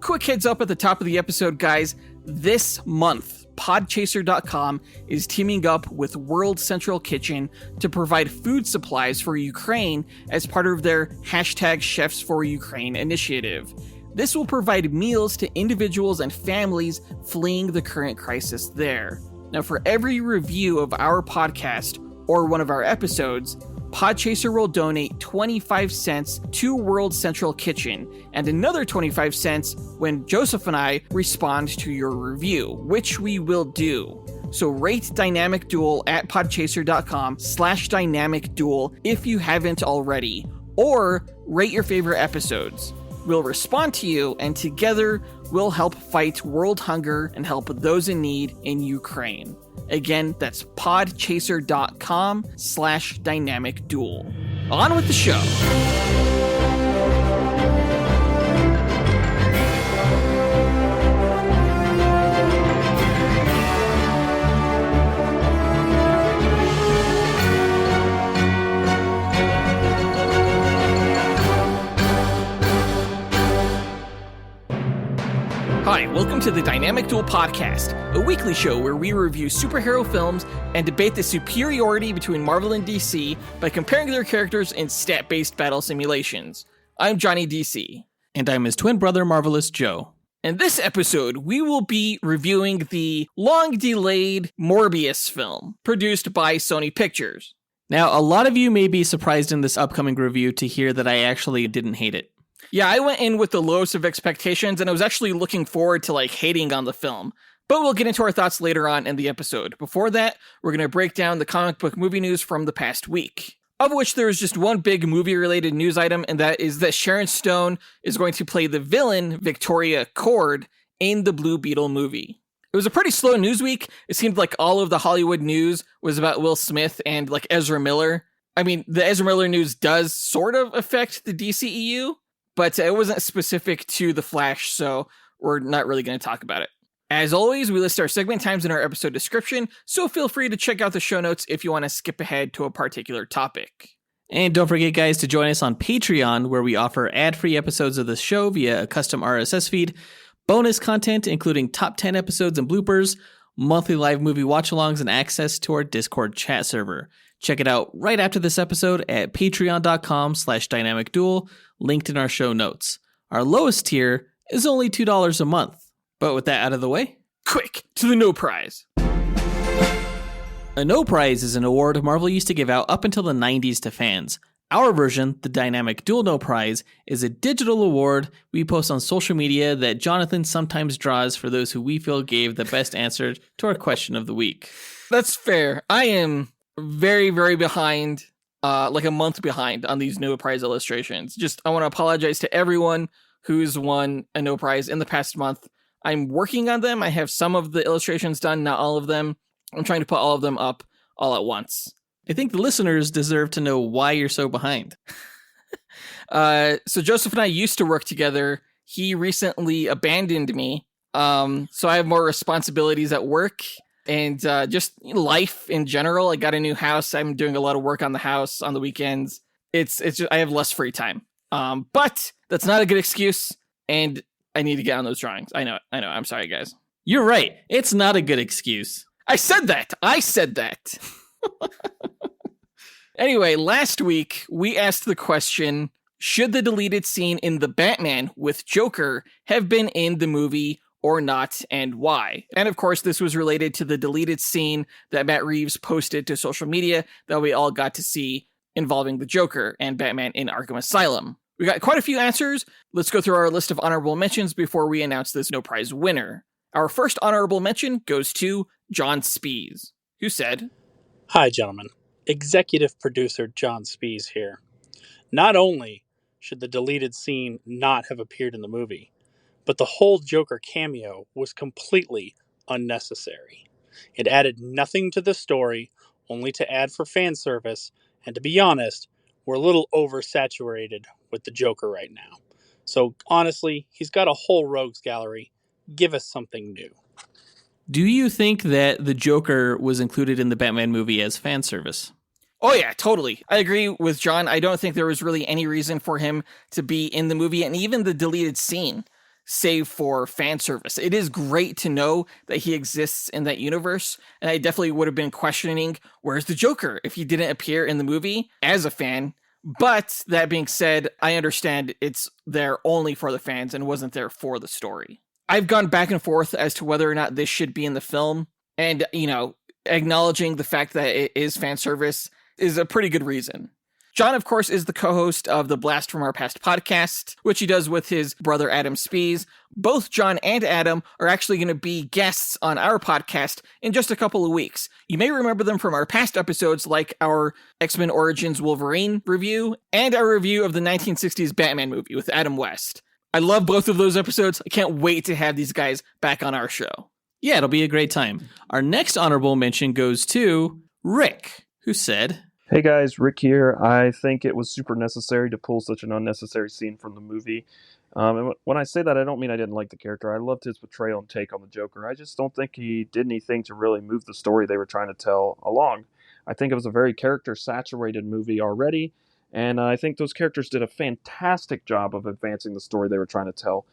quick heads up at the top of the episode, guys. This month, Podchaser.com is teaming up with World Central Kitchen to provide food supplies for Ukraine as part of their #Chefs for Ukraine initiative. This will provide meals to individuals and families fleeing the current crisis there. Now, for every review of our podcast or one of our episodes, Podchaser will donate 25 cents to World Central Kitchen, and another 25 cents when Joseph and I respond to your review, which we will do. So rate Dynamic Duel at podchaser.com/Dynamic Duel if you haven't already, or rate your favorite episodes. We'll respond to you, and together we'll help fight world hunger and help those in need in Ukraine. Again, that's podchaser.com/Dynamic Duel. On with the show. Hi, welcome to the Dynamic Duel Podcast, a weekly show where we review superhero films and debate the superiority between Marvel and DC by comparing their characters in stat-based battle simulations. I'm Johnny DC. And I'm his twin brother, Marvelous Joe. In this episode, we will be reviewing the long-delayed Morbius film, produced by Sony Pictures. Now, a lot of you may be surprised in this upcoming review to hear that I actually didn't hate it. Yeah, I went in with the lowest of expectations, and I was actually looking forward to, hating on the film. But we'll get into our thoughts later on in the episode. Before that, we're going to break down the comic book movie news from the past week, of which there is just one big movie-related news item, and that is that Sharon Stone is going to play the villain, Victoria Cord, in the Blue Beetle movie. It was a pretty slow news week. It seemed like all of the Hollywood news was about Will Smith and, Ezra Miller. I mean, the Ezra Miller news does sort of affect the DCEU, but it wasn't specific to The Flash, so we're not really going to talk about it. As always, we list our segment times in our episode description, so feel free to check out the show notes if you want to skip ahead to a particular topic. And don't forget, guys, to join us on Patreon, where we offer ad-free episodes of the show via a custom RSS feed, bonus content including top 10 episodes and bloopers, monthly live movie watch-alongs, and access to our Discord chat server. Check it out right after this episode at patreon.com/Dynamic Duel, linked in our show notes. Our lowest tier is only $2 a month. But with that out of the way, quick to the No Prize. A No Prize is an award Marvel used to give out up until the 90s to fans. Our version, the Dynamic Duel No Prize, is a digital award we post on social media that Jonathan sometimes draws for those who we feel gave the best answer to our question of the week. That's fair. I am very, very behind, a month behind on these No Prize illustrations. I want to apologize to everyone who's won a No Prize in the past month. I'm working on them. I have some of the illustrations done, not all of them. I'm trying to put all of them up all at once. I think the listeners deserve to know why you're so behind. So Joseph and I used to work together. He recently abandoned me. So I have more responsibilities at work. And just life in general. I got a new house. I'm doing a lot of work on the house on the weekends. It's just, I have less free time. But that's not a good excuse. And I need to get on those drawings. I know it. I'm sorry, guys. You're right. It's not a good excuse. I said that. Anyway, last week we asked the question, should the deleted scene in The Batman with Joker have been in the movie or not, and why? And of course, this was related to the deleted scene that Matt Reeves posted to social media that we all got to see involving the Joker and Batman in Arkham Asylum. We got quite a few answers. Let's go through our list of honorable mentions before we announce this No Prize winner. Our first honorable mention goes to John Speas, who said, "Hi, gentlemen. Executive producer John Speas here. Not only should the deleted scene not have appeared in the movie, but the whole Joker cameo was completely unnecessary. It added nothing to the story, only to add for fan service, and to be honest, we're a little oversaturated with the Joker right now. So honestly, he's got a whole rogues gallery. Give us something new." Do you think that the Joker was included in the Batman movie as fan service? Oh yeah, totally. I agree with John. I don't think there was really any reason for him to be in the movie, and even the deleted scene save for fan service. It is great to know that he exists in that universe, and I definitely would have been questioning, where's the Joker if he didn't appear in the movie as a fan? But that being said, I understand it's there only for the fans and wasn't there for the story. I've gone back and forth as to whether or not this should be in the film, and, acknowledging the fact that it is fan service is a pretty good reason. John, of course, is the co-host of the Blast from Our Past podcast, which he does with his brother Adam Speas. Both John and Adam are actually going to be guests on our podcast in just a couple of weeks. You may remember them from our past episodes, like our X-Men Origins Wolverine review and our review of the 1960s Batman movie with Adam West. I love both of those episodes. I can't wait to have these guys back on our show. Yeah, it'll be a great time. Our next honorable mention goes to Rick, who said, "Hey guys, Rick here. I think it was super necessary to pull such an unnecessary scene from the movie. And when I say that, I don't mean I didn't like the character. I loved his portrayal and take on the Joker. I just don't think he did anything to really move the story they were trying to tell along. I think it was a very character-saturated movie already, and I think those characters did a fantastic job of advancing the story they were trying to tell.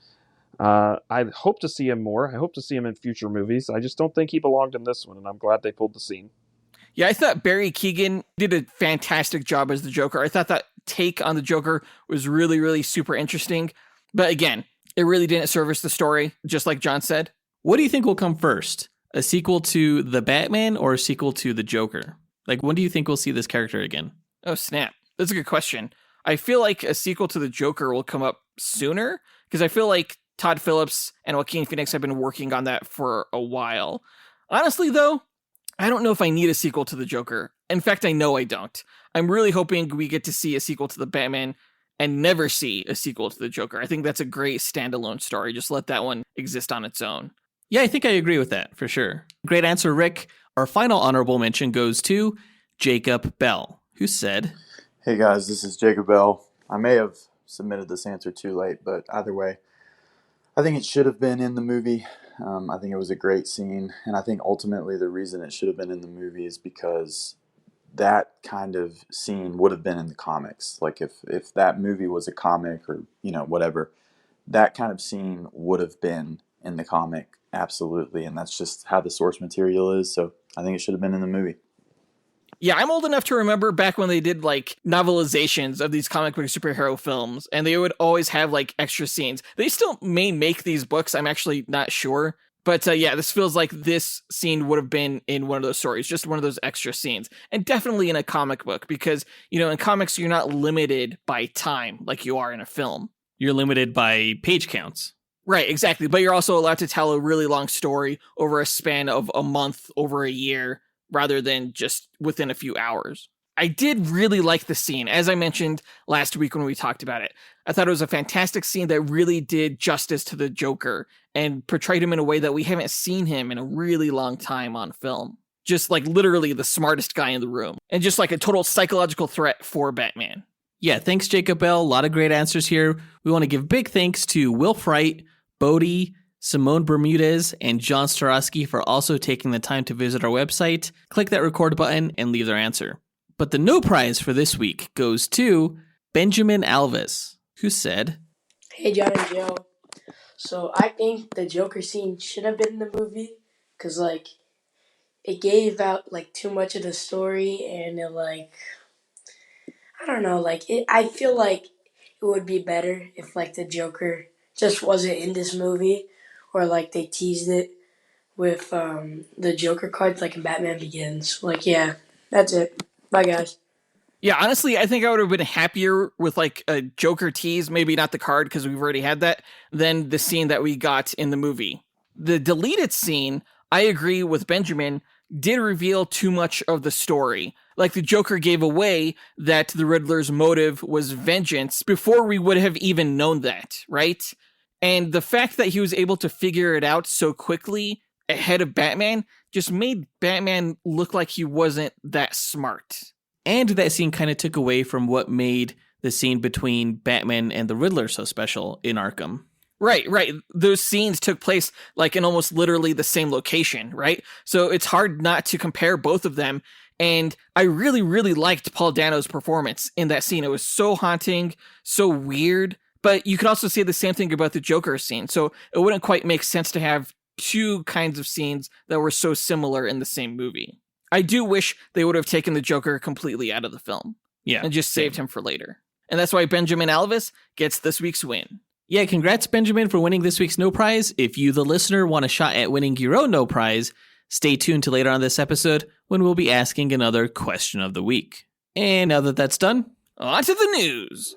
I hope to see him more. I hope to see him in future movies. I just don't think he belonged in this one, and I'm glad they pulled the scene." Yeah, I thought Barry Keoghan did a fantastic job as the Joker. I thought that take on the Joker was really, really super interesting. But again, it really didn't service the story, just like John said. What do you think will come first? A sequel to The Batman or a sequel to The Joker? Like, when do you think we'll see this character again? Oh, snap. That's a good question. I feel like a sequel to The Joker will come up sooner, because I feel like Todd Phillips and Joaquin Phoenix have been working on that for a while. Honestly, though, I don't know if I need a sequel to The Joker. In fact, I know I don't. I'm really hoping we get to see a sequel to The Batman and never see a sequel to The Joker. I think that's a great standalone story. Just let that one exist on its own. Yeah, I think I agree with that, for sure. Great answer, Rick. Our final honorable mention goes to Jacob Bell, who said, "Hey guys, this is Jacob Bell. I may have submitted this answer too late, but either way, I think it should have been in the movie. I think it was a great scene, and I think ultimately the reason it should have been in the movie is because that kind of scene would have been in the comics. Like if that movie was a comic or, whatever, that kind of scene would have been in the comic, absolutely, and that's just how the source material is, so I think it should have been in the movie. Yeah, I'm old enough to remember back when they did like novelizations of these comic book superhero films, and they would always have like extra scenes. They still may make these books, I'm actually not sure. But yeah, this feels like this scene would have been in one of those stories, just one of those extra scenes. And definitely in a comic book, because, in comics, you're not limited by time like you are in a film. You're limited by page counts. Right, exactly. But you're also allowed to tell a really long story over a span of a month, over a year, rather than just within a few hours. I did really like the scene, as I mentioned last week when we talked about it. I thought it was a fantastic scene that really did justice to the Joker and portrayed him in a way that we haven't seen him in a really long time on film. Just like literally the smartest guy in the room, and just like a total psychological threat for Batman. Yeah, thanks, Jacob Bell. A lot of great answers here. We want to give big thanks to Will Fright, Bodie, Simone Bermudez, and John Starosky for also taking the time to visit our website, click that record button, and leave their answer. But the no prize for this week goes to Benjamin Alves, who said, "Hey, John and Joe. So I think the Joker scene should have been in the movie because, it gave out, too much of the story and it, I don't know, I feel like it would be better if, the Joker just wasn't in this movie or, they teased it with the Joker cards, in Batman Begins. Yeah, that's it. Bye, guys." Yeah, honestly, I think I would have been happier with a Joker tease, maybe not the card because we've already had that, than the scene that we got in the movie. The deleted scene, I agree with Benjamin, did reveal too much of the story. The Joker gave away that the Riddler's motive was vengeance before we would have even known that, right? And the fact that he was able to figure it out so quickly ahead of Batman just made Batman look like he wasn't that smart. And that scene kind of took away from what made the scene between Batman and the Riddler so special in Arkham. Right. Those scenes took place in almost literally the same location, right? So it's hard not to compare both of them. And I really, really liked Paul Dano's performance in that scene. It was so haunting, so weird, But you could also say the same thing about the Joker scene. So it wouldn't quite make sense to have two kinds of scenes that were so similar in the same movie. I do wish they would have taken the Joker completely out of the film. Yeah. And just saved him for later. And that's why Benjamin Alves gets this week's win. Yeah, congrats, Benjamin, for winning this week's No Prize. If you, the listener, want a shot at winning your own No Prize, stay tuned to later on this episode when we'll be asking another question of the week. And now that that's done, on to the news.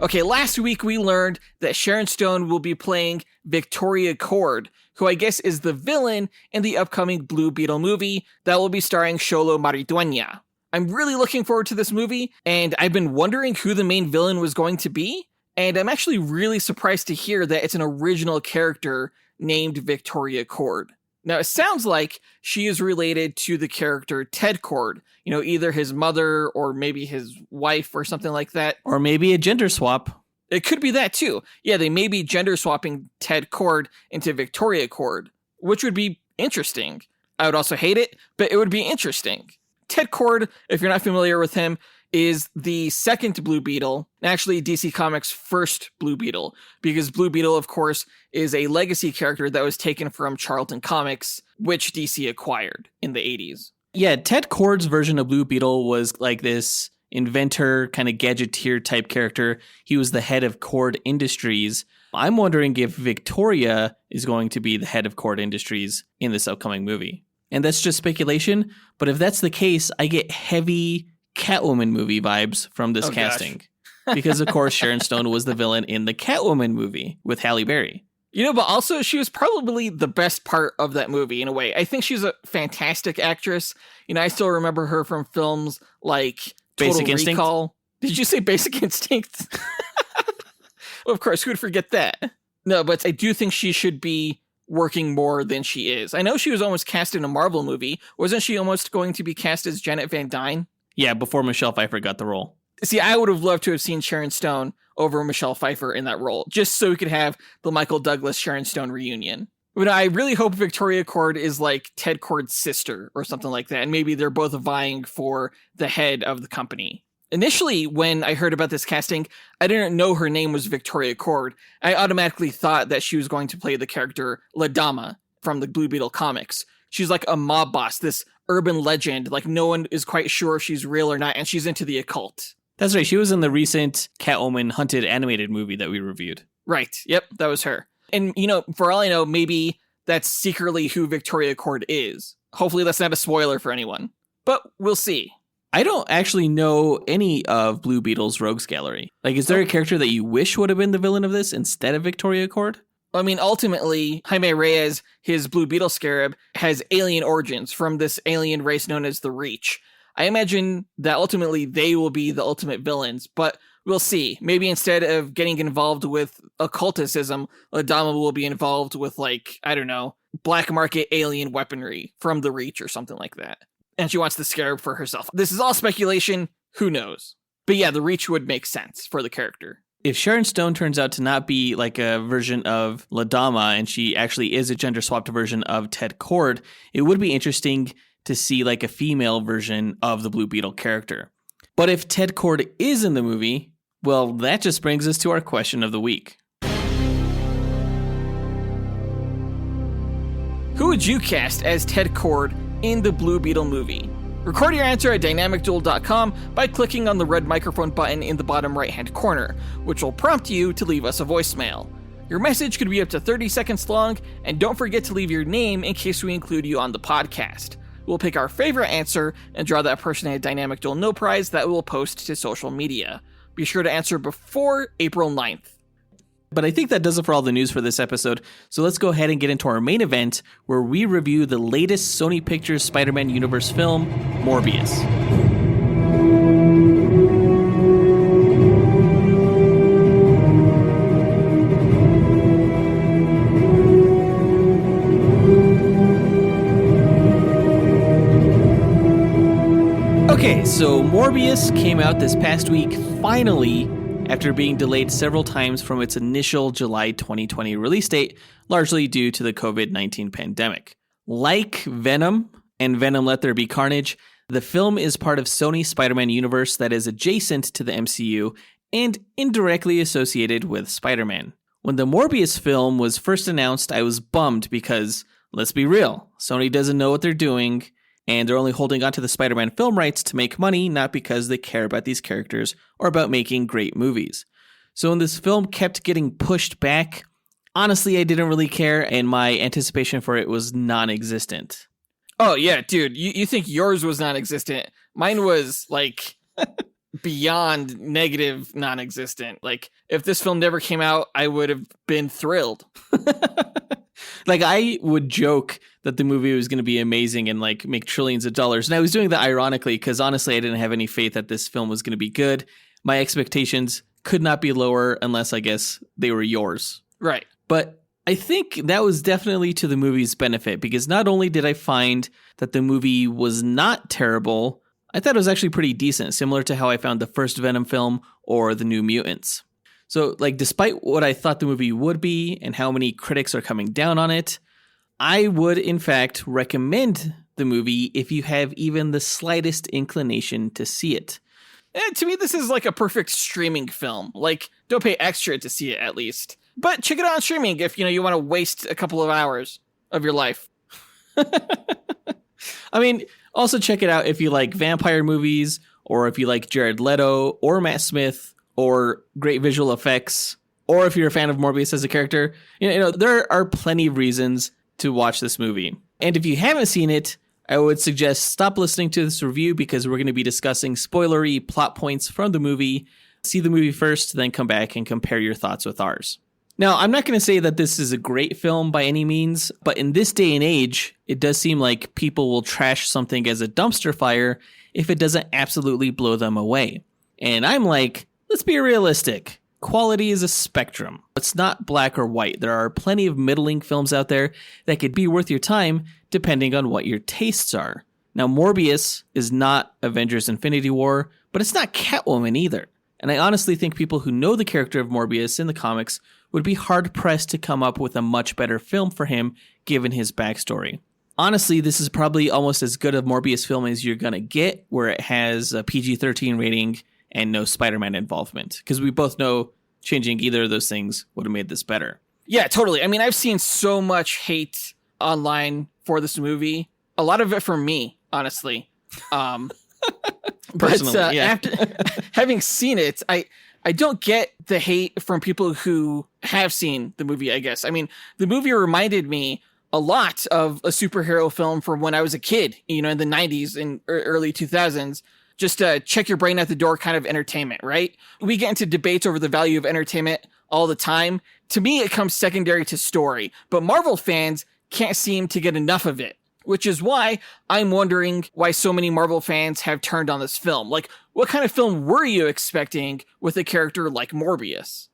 Okay, last week we learned that Sharon Stone will be playing Victoria Cord, who I guess is the villain in the upcoming Blue Beetle movie that will be starring Xolo Maridueña. I'm really looking forward to this movie, and I've been wondering who the main villain was going to be, and I'm actually really surprised to hear that it's an original character named Victoria Cord. Now, it sounds like she is related to the character Ted Cord, either his mother or maybe his wife or something like that. Or maybe a gender swap. It could be that too. Yeah, they may be gender swapping Ted Cord into Victoria Cord, which would be interesting. I would also hate it, but it would be interesting. Ted Cord, if you're not familiar with him, is the second Blue Beetle, actually DC Comics' first Blue Beetle, because Blue Beetle, of course, is a legacy character that was taken from Charlton Comics, which DC acquired in the 80s. Yeah, Ted Cord's version of Blue Beetle was like this inventor, kind of gadgeteer type character. He was the head of Cord Industries. I'm wondering if Victoria is going to be the head of Cord Industries in this upcoming movie. And that's just speculation, but if that's the case, I get heavy Catwoman movie vibes from this casting. Because, of course, Sharon Stone was the villain in the Catwoman movie with Halle Berry. But also she was probably the best part of that movie in a way. I think she's a fantastic actress. I still remember her from films like Basic Total Instinct? Recall. Did you say Basic Instinct? Well, of course, who would forget that? No, but I do think she should be working more than she is. I know she was almost cast in a Marvel movie. Wasn't she almost going to be cast as Janet Van Dyne? Yeah, before Michelle Pfeiffer got the role. See, I would have loved to have seen Sharon Stone over Michelle Pfeiffer in that role, just so we could have the Michael Douglas Sharon Stone reunion. But I really hope Victoria Cord is like Ted Cord's sister or something like that, and maybe they're both vying for the head of the company. Initially, when I heard about this casting, I didn't know her name was Victoria Cord. I automatically thought that she was going to play the character La Dama from the Blue Beetle comics. She's like a mob boss, this urban legend, like no one is quite sure if she's real or not, and she's into the occult. That's right, she was in the recent Catwoman Hunted animated movie that we reviewed. Right, yep, that was her. And, for all I know, maybe that's secretly who Victoria Cord is. Hopefully that's not a spoiler for anyone. But we'll see. I don't actually know any of Blue Beetle's rogues gallery. Like, is there a character that you wish would have been the villain of this instead of Victoria Cord? I mean, ultimately, Jaime Reyes, his Blue Beetle scarab, has alien origins from this alien race known as the Reach. I imagine that ultimately they will be the ultimate villains, but we'll see. Maybe instead of getting involved with occulticism, Ladama will be involved with, black market alien weaponry from the Reach or something like that. And she wants the scarab for herself. This is all speculation. Who knows? But yeah, the Reach would make sense for the character. If Sharon Stone turns out to not be like a version of La Dama and she actually is a gender swapped version of Ted Cord, it would be interesting to see like a female version of the Blue Beetle character. But if Ted Cord is in the movie, well, that just brings us to our question of the week. Who would you cast as Ted Cord in the Blue Beetle movie? Record your answer at dynamicduel.com by clicking on the red microphone button in the bottom right-hand corner, which will prompt you to leave us a voicemail. Your message could be up to 30 seconds long, and don't forget to leave your name in case we include you on the podcast. We'll pick our favorite answer and draw that person a Dynamic Duel No Prize that we'll post to social media. Be sure to answer before April 9th. But I think that does it for all the news for this episode, so let's go ahead and get into our main event, where we review the latest Sony Pictures Spider-Man Universe film, Morbius. Okay, so Morbius came out this past week, finally, after being delayed several times from its initial July 2020 release date, largely due to the COVID-19 pandemic. Like Venom and Venom Let There Be Carnage, The film is part of Sony's Spider-Man universe that is adjacent to the MCU and indirectly associated with Spider-Man. When the Morbius film was first announced, I was bummed because, let's be real, Sony doesn't know what they're doing, and they're only holding onto the Spider-Man film rights to make money, not because they care about these characters or about making great movies. So when this film kept getting pushed back, honestly, I didn't really care, and my anticipation for it was non-existent. Oh, yeah, dude, you think yours was non-existent. Mine was, like, beyond negative non-existent. Like, if this film never came out, I would have been thrilled. Like, I would joke that the movie was going to be amazing and, like, make trillions of dollars. And I was doing that ironically because, honestly, I didn't have any faith that this film was going to be good. My expectations could not be lower unless, I guess, they were yours. Right. But I think that was definitely to the movie's benefit because not only did I find that the movie was not terrible, I thought it was actually pretty decent, similar to how I found the first Venom film or The New Mutants. So, like, despite what I thought the movie would be and how many critics are coming down on it, I would, in fact, recommend the movie if you have even the slightest inclination to see it. To me, this is like a perfect streaming film. Like, don't pay extra to see it, at least. But check it out on streaming if, you want to waste a couple of hours of your life. I mean, also check it out if you like vampire movies, or if you like Jared Leto, or Matt Smith, or great visual effects, or if you're a fan of Morbius as a character. There are plenty of reasons to watch this movie. And if you haven't seen it, I would suggest stop listening to this review because we're going to be discussing spoilery plot points from the movie. See the movie first, then come back and compare your thoughts with ours. Now, I'm not going to say that this is a great film by any means, but in this day and age, it does seem like people will trash something as a dumpster fire if it doesn't absolutely blow them away. And I'm like, let's be realistic. Quality is a spectrum. It's not black or white. There are plenty of middling films out there that could be worth your time depending on what your tastes are. Now, Morbius is not Avengers Infinity War, but it's not Catwoman either. And I honestly think people who know the character of Morbius in the comics would be hard-pressed to come up with a much better film for him given his backstory. Honestly, this is probably almost as good a Morbius film as you're going to get, where it has a PG-13 rating and no Spider-Man involvement. Because we both know changing either of those things would have made this better. Yeah, totally. I mean, I've seen so much hate online for this movie. A lot of it from me, honestly. Personally, yeah. After having seen it, I don't get the hate from people who have seen the movie, I guess. I mean, the movie reminded me a lot of a superhero film from when I was a kid, in the 90s and early 2000s. Just check your brain at the door kind of entertainment, right? We get into debates over the value of entertainment all the time. To me, it comes secondary to story, but Marvel fans can't seem to get enough of it, which is why I'm wondering why so many Marvel fans have turned on this film. Like, what kind of film were you expecting with a character like Morbius?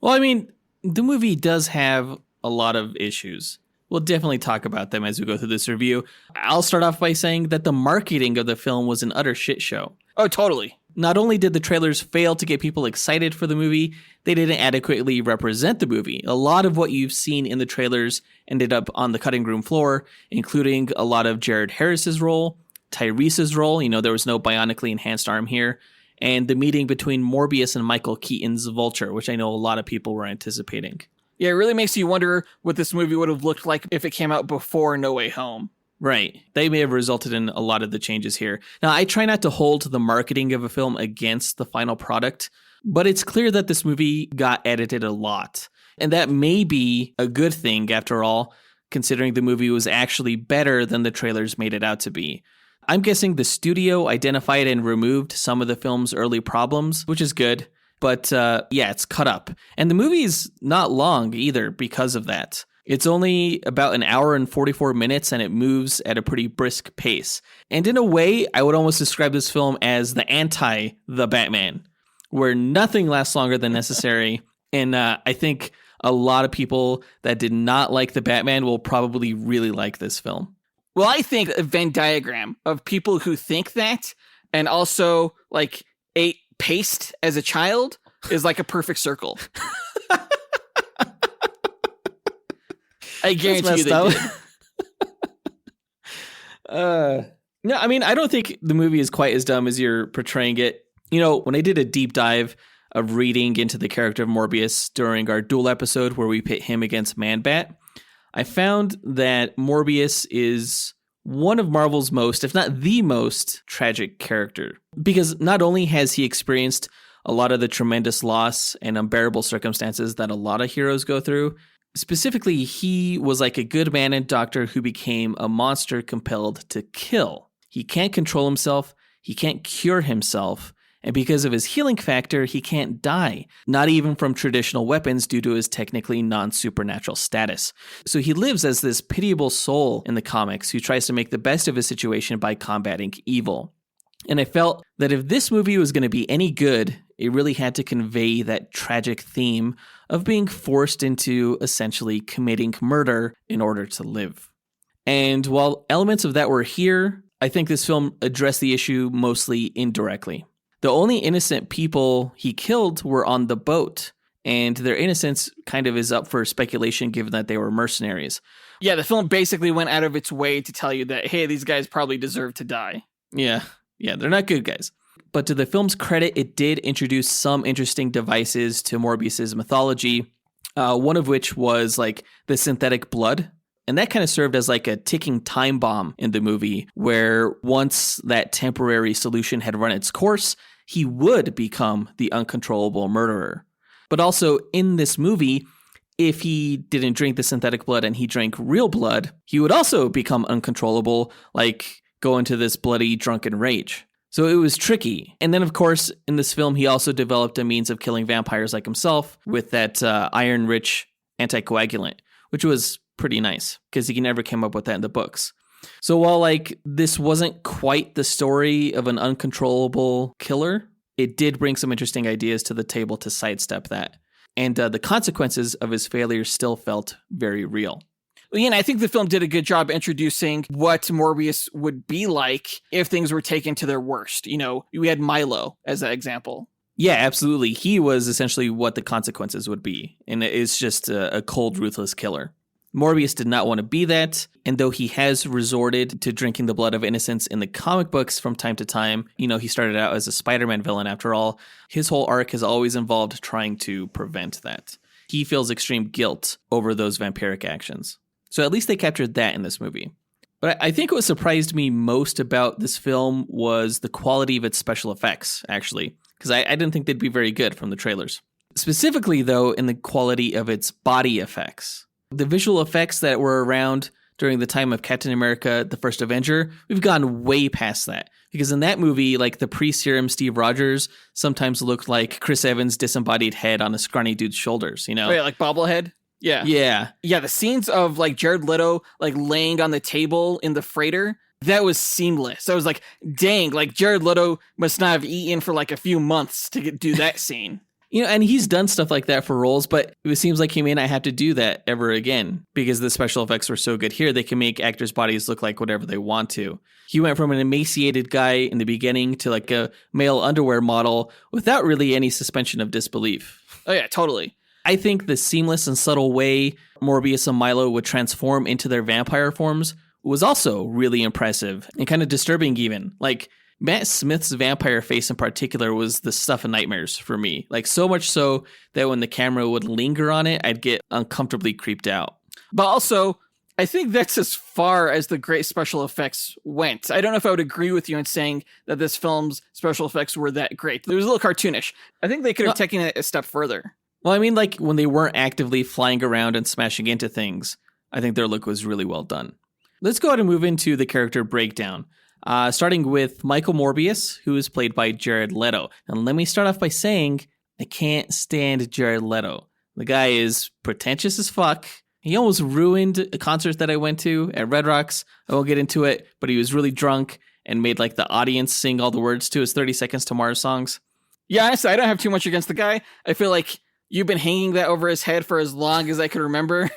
Well, I mean, the movie does have a lot of issues. We'll definitely talk about them as we go through this review. I'll start off by saying that the marketing of the film was an utter shit show. Oh, totally. Not only did the trailers fail to get people excited for the movie, they didn't adequately represent the movie. A lot of what you've seen in the trailers ended up on the cutting room floor, including a lot of Jared Harris's role, Tyrese's role, there was no bionically enhanced arm here, and the meeting between Morbius and Michael Keaton's Vulture, which I know a lot of people were anticipating. Yeah, it really makes you wonder what this movie would have looked like if it came out before No Way Home. Right. They may have resulted in a lot of the changes here. Now, I try not to hold the marketing of a film against the final product, but it's clear that this movie got edited a lot. And that may be a good thing, after all, considering the movie was actually better than the trailers made it out to be. I'm guessing the studio identified and removed some of the film's early problems, which is good. But it's cut up. And the movie's not long either because of that. It's only about an hour and 44 minutes, and it moves at a pretty brisk pace. And in a way, I would almost describe this film as the anti-The Batman, where nothing lasts longer than necessary. And I think a lot of people that did not like The Batman will probably really like this film. Well, I think a Venn diagram of people who think that and also like ate paste as a child is like a perfect circle. I guarantee you they did. No, I mean, I don't think the movie is quite as dumb as you're portraying it. You know, when I did a deep dive of reading into the character of Morbius during our Duel episode where we pit him against Man-Bat, I found that Morbius is one of Marvel's most, if not the most, tragic character. Because not only has he experienced a lot of the tremendous loss and unbearable circumstances that a lot of heroes go through, specifically, he was like a good man and doctor who became a monster compelled to kill. He can't control himself, he can't cure himself, and because of his healing factor, he can't die, not even from traditional weapons due to his technically non-supernatural status. So he lives as this pitiable soul in the comics who tries to make the best of his situation by combating evil. And I felt that if this movie was going to be any good, it really had to convey that tragic theme of being forced into essentially committing murder in order to live. And while elements of that were here, I think this film addressed the issue mostly indirectly. The only innocent people he killed were on the boat, and their innocence kind of is up for speculation given that they were mercenaries. Yeah, the film basically went out of its way to tell you that, hey, these guys probably deserve to die. Yeah, they're not good guys. But to the film's credit, it did introduce some interesting devices to Morbius's mythology, one of which was like the synthetic blood. And that kind of served as like a ticking time bomb in the movie, where once that temporary solution had run its course, he would become the uncontrollable murderer. But also in this movie, if he didn't drink the synthetic blood and he drank real blood, he would also become uncontrollable, like go into this bloody drunken rage. So it was tricky. And then, of course, in this film, he also developed a means of killing vampires like himself with that iron-rich anticoagulant, which was pretty nice because he never came up with that in the books. So while like this wasn't quite the story of an uncontrollable killer, it did bring some interesting ideas to the table to sidestep that. And the consequences of his failure still felt very real. Well, I think the film did a good job introducing what Morbius would be like if things were taken to their worst. We had Milo as that example. Yeah, absolutely. He was essentially what the consequences would be. And it's just a cold, ruthless killer. Morbius did not want to be that, and though he has resorted to drinking the blood of innocents in the comic books from time to time, he started out as a Spider-Man villain after all, his whole arc has always involved trying to prevent that. He feels extreme guilt over those vampiric actions. So at least they captured that in this movie. But I think what surprised me most about this film was the quality of its special effects, actually, because I didn't think they'd be very good from the trailers. Specifically, though, in the quality of its body effects. The visual effects that were around during the time of Captain America, the First Avenger, we've gone way past that. Because in that movie, like the pre-serum Steve Rogers sometimes looked like Chris Evans' disembodied head on a scrawny dude's shoulders, Oh, yeah, like bobblehead? Yeah. Yeah, the scenes of like Jared Leto like laying on the table in the freighter, that was seamless. I was like, dang, like Jared Leto must not have eaten for like a few months to do that scene. And he's done stuff like that for roles, but it seems like he may not have to do that ever again because the special effects were so good here. They can make actors' bodies look like whatever they want to. He went from an emaciated guy in the beginning to like a male underwear model without really any suspension of disbelief. Oh, yeah, totally. I think the seamless and subtle way Morbius and Milo would transform into their vampire forms was also really impressive and kind of disturbing even. Like, Matt Smith's vampire face in particular was the stuff of nightmares for me. Like, so much so that when the camera would linger on it, I'd get uncomfortably creeped out. But also, I think that's as far as the great special effects went. I don't know if I would agree with you in saying that this film's special effects were that great. It was a little cartoonish. I think they could have taken it a step further. Well, I mean, like, when they weren't actively flying around and smashing into things, I think their look was really well done. Let's go ahead and move into the character breakdown. Starting with Michael Morbius, who is played by Jared Leto. And let me start off by saying, I can't stand Jared Leto. The guy is pretentious as fuck. He almost ruined a concert that I went to at Red Rocks. I won't get into it, but he was really drunk and made like the audience sing all the words to his 30 Seconds to Mars songs. Yeah, honestly, I don't have too much against the guy. I feel like you've been hanging that over his head for as long as I could remember.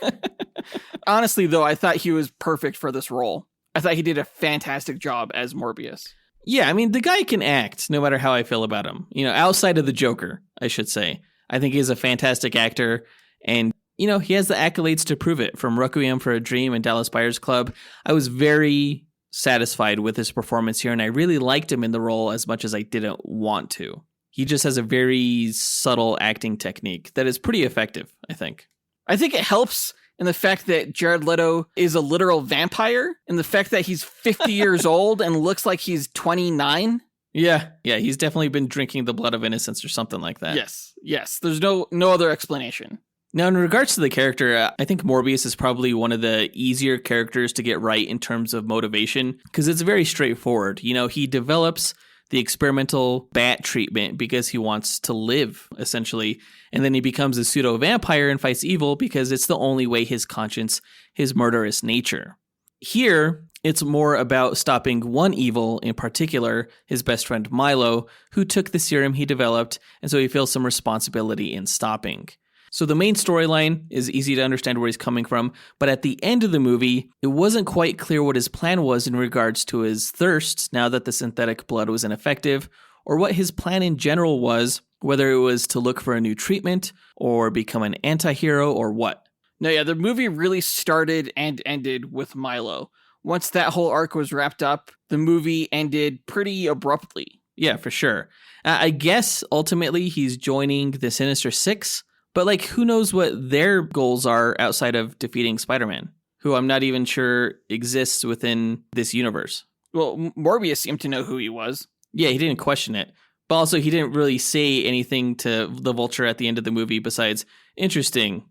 Honestly, though, I thought he was perfect for this role. I thought he did a fantastic job as Morbius. Yeah, I mean, the guy can act, no matter how I feel about him. Outside of the Joker, I should say. I think he's a fantastic actor, and, he has the accolades to prove it, from Requiem for a Dream and Dallas Buyers Club. I was very satisfied with his performance here, and I really liked him in the role as much as I didn't want to. He just has a very subtle acting technique that is pretty effective, I think. I think it helps in the fact that Jared Leto is a literal vampire, and the fact that he's 50 years old and looks like he's 29. Yeah, he's definitely been drinking the blood of innocence or something like that. Yes. There's no other explanation. Now, in regards to the character, I think Morbius is probably one of the easier characters to get right in terms of motivation, because it's very straightforward. You know, he develops the experimental bat treatment because he wants to live, essentially. And then he becomes a pseudo-vampire and fights evil because it's the only way his conscience, his murderous nature. Here, it's more about stopping one evil, in particular, his best friend Milo, who took the serum he developed, and so he feels some responsibility in stopping. So the main storyline is easy to understand where he's coming from, but at the end of the movie, it wasn't quite clear what his plan was in regards to his thirst now that the synthetic blood was ineffective, or what his plan in general was, whether it was to look for a new treatment, or become an anti-hero, or what. No, yeah, the movie really started and ended with Milo. Once that whole arc was wrapped up, the movie ended pretty abruptly. Yeah, for sure. I guess ultimately he's joining the Sinister Six, but like who knows what their goals are outside of defeating Spider-Man, who I'm not even sure exists within this universe. Well, Morbius seemed to know who he was. Yeah, he didn't question it. But also he didn't really say anything to the Vulture at the end of the movie besides, interesting.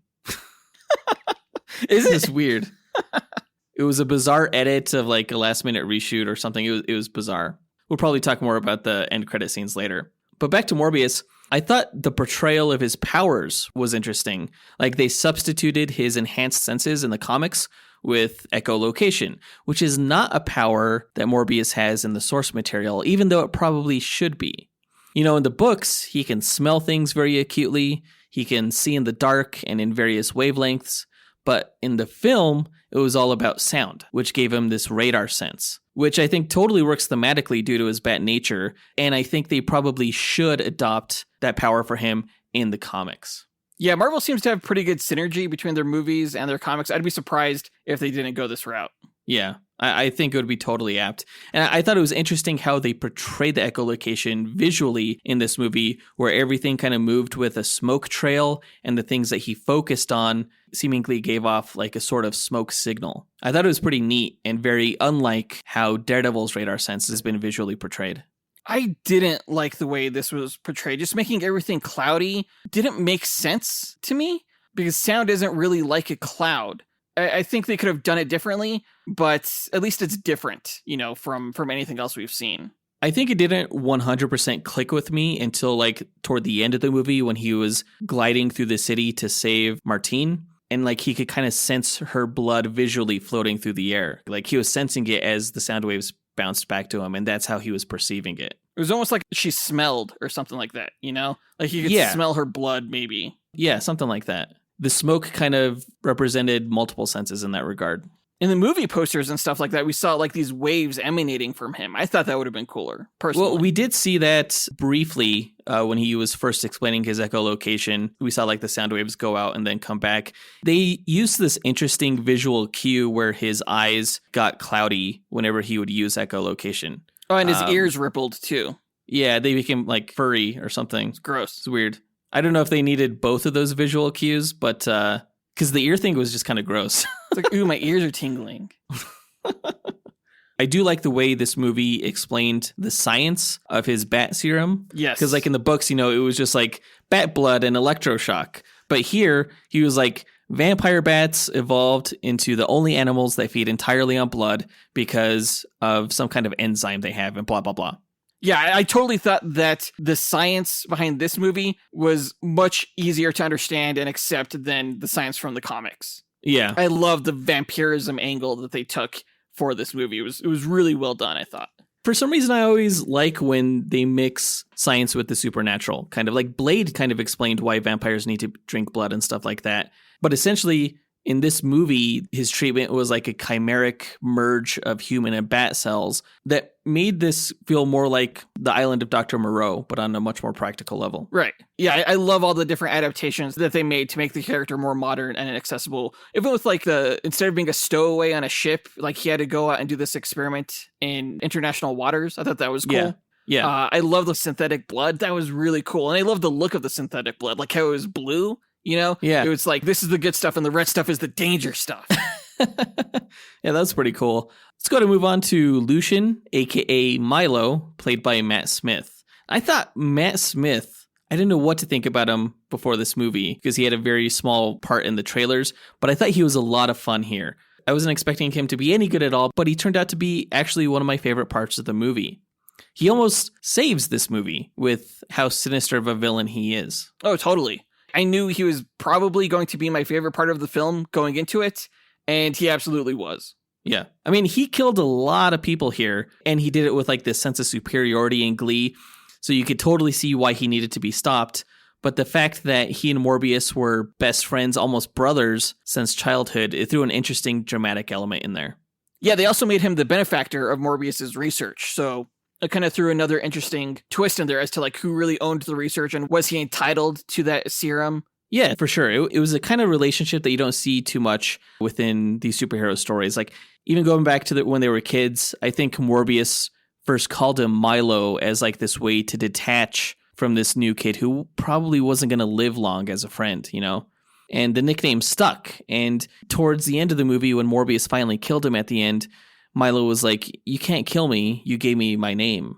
Is it? It's weird. It was a bizarre edit of like a last minute reshoot or something. It was bizarre. We'll probably talk more about the end credit scenes later. But back to Morbius, I thought the portrayal of his powers was interesting. Like they substituted his enhanced senses in the comics with echolocation, which is not a power that Morbius has in the source material, even though it probably should be. You know, in the books, he can smell things very acutely. He can see in the dark and in various wavelengths. But in the film, it was all about sound, which gave him this radar sense, which I think totally works thematically due to his bat nature. And I think they probably should adopt that power for him in the comics. Yeah, Marvel seems to have pretty good synergy between their movies and their comics. I'd be surprised if they didn't go this route. Yeah, I think it would be totally apt. And I thought it was interesting how they portrayed the echolocation visually in this movie, where everything kind of moved with a smoke trail, and the things that he focused on seemingly gave off like a sort of smoke signal. I thought it was pretty neat and very unlike how Daredevil's radar sense has been visually portrayed. I didn't like the way this was portrayed. Just making everything cloudy didn't make sense to me, because sound isn't really like a cloud. I think they could have done it differently, but at least it's different, you know, from anything else we've seen. I think it didn't 100% click with me until like toward the end of the movie when he was gliding through the city to save Martine. And like he could kind of sense her blood visually floating through the air. Like he was sensing it as the sound waves bounced back to him, and that's how he was perceiving it. It was almost like she smelled or something like that, you know? Like he could smell her blood, maybe. Yeah, something like that. The smoke kind of represented multiple senses in that regard. In the movie posters and stuff like that, we saw like these waves emanating from him. I thought that would have been cooler, personally. Well, we did see that briefly when he was first explaining his echolocation. We saw like the sound waves go out and then come back. They used this interesting visual cue where his eyes got cloudy whenever he would use echolocation. Oh, and his ears rippled too. Yeah, they became like furry or something. It's gross. It's weird. I don't know if they needed both of those visual cues, but because the ear thing was just kind of gross. It's like, ooh, my ears are tingling. I do like the way this movie explained the science of his bat serum. Yes. Because like in the books, you know, it was just like bat blood and electroshock. But here, he was like, vampire bats evolved into the only animals that feed entirely on blood because of some kind of enzyme they have and blah, blah, blah. Yeah, I totally thought that the science behind this movie was much easier to understand and accept than the science from the comics. Yeah. I love the vampirism angle that they took for this movie. It was really well done, I thought. For some reason, I always like when they mix science with the supernatural. Kind of like Blade kind of explained why vampires need to drink blood and stuff like that. But essentially, In this movie, his treatment was like a chimeric merge of human and bat cells that made this feel more like the island of Dr. Moreau, but on a much more practical level. Right. Yeah, I love all the different adaptations that they made to make the character more modern and accessible. Even with like instead of being a stowaway on a ship, like he had to go out and do this experiment in international waters. I thought that was cool. Yeah. I love the synthetic blood. That was really cool. And I love the look of the synthetic blood, like how it was blue. Yeah. It was like, this is the good stuff and the red stuff is the danger stuff. Yeah, that's pretty cool. Let's go to move on to Lucian, aka Milo, played by Matt Smith. I thought Matt Smith, I didn't know what to think about him before this movie because he had a very small part in the trailers, but I thought he was a lot of fun here. I wasn't expecting him to be any good at all, but he turned out to be actually one of my favorite parts of the movie. He almost saves this movie with how sinister of a villain he is. Oh, totally. I knew he was probably going to be my favorite part of the film going into it, and he absolutely was. Yeah. I mean, he killed a lot of people here, and he did it with like this sense of superiority and glee, so you could totally see why he needed to be stopped. But the fact that he and Morbius were best friends, almost brothers, since childhood, it threw an interesting dramatic element in there. Yeah, they also made him the benefactor of Morbius's research, so it kind of threw another interesting twist in there as to like who really owned the research and was he entitled to that serum. Yeah, for sure. It was a kind of relationship that you don't see too much within these superhero stories. Like even going back to when they were kids, I think Morbius first called him Milo as like this way to detach from this new kid who probably wasn't going to live long as a friend, And the nickname stuck. And towards the end of the movie, when Morbius finally killed him at the end, Milo was like, "You can't kill me. You gave me my name."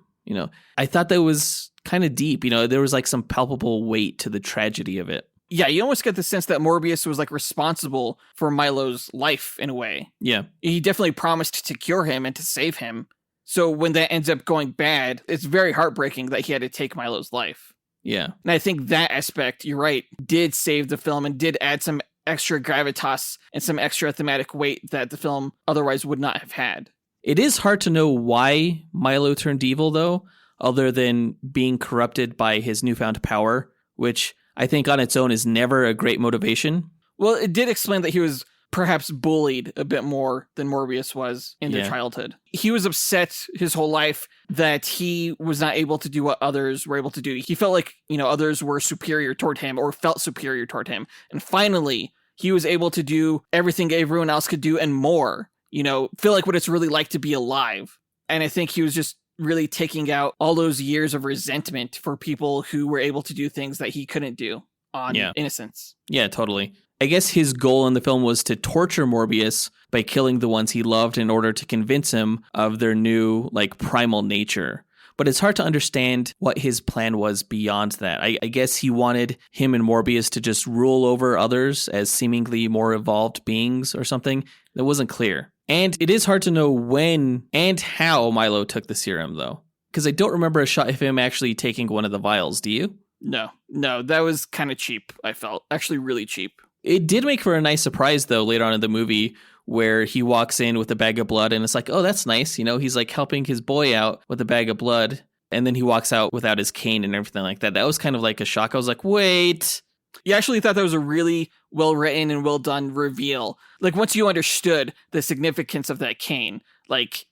I thought that was kind of deep. There was like some palpable weight to the tragedy of it. Yeah, you almost get the sense that Morbius was like responsible for Milo's life in a way. Yeah. He definitely promised to cure him and to save him. So when that ends up going bad, it's very heartbreaking that he had to take Milo's life. Yeah. And I think that aspect, you're right, did save the film and did add some extra gravitas and some extra thematic weight that the film otherwise would not have had. It is hard to know why Milo turned evil, though, other than being corrupted by his newfound power, which I think on its own is never a great motivation. Well, it did explain that he was perhaps bullied a bit more than Morbius was in their childhood. He was upset his whole life that he was not able to do what others were able to do. He felt like, others were superior toward him or felt superior toward him. And finally, he was able to do everything everyone else could do and more, feel like what it's really like to be alive. And I think he was just really taking out all those years of resentment for people who were able to do things that he couldn't do on innocence. Yeah, totally. I guess his goal in the film was to torture Morbius by killing the ones he loved in order to convince him of their new, primal nature. But it's hard to understand what his plan was beyond that. I guess he wanted him and Morbius to just rule over others as seemingly more evolved beings or something. That wasn't clear. And it is hard to know when and how Milo took the serum, though. Because I don't remember a shot of him actually taking one of the vials, do you? No, that was kind of cheap, I felt. Actually really cheap. It did make for a nice surprise, though, later on in the movie, where he walks in with a bag of blood, and it's like, oh, that's nice. He's like helping his boy out with a bag of blood, and then he walks out without his cane and everything like that. That was kind of like a shock. I was like, wait. You actually thought that was a really well-written and well-done reveal. Like, once you understood the significance of that cane,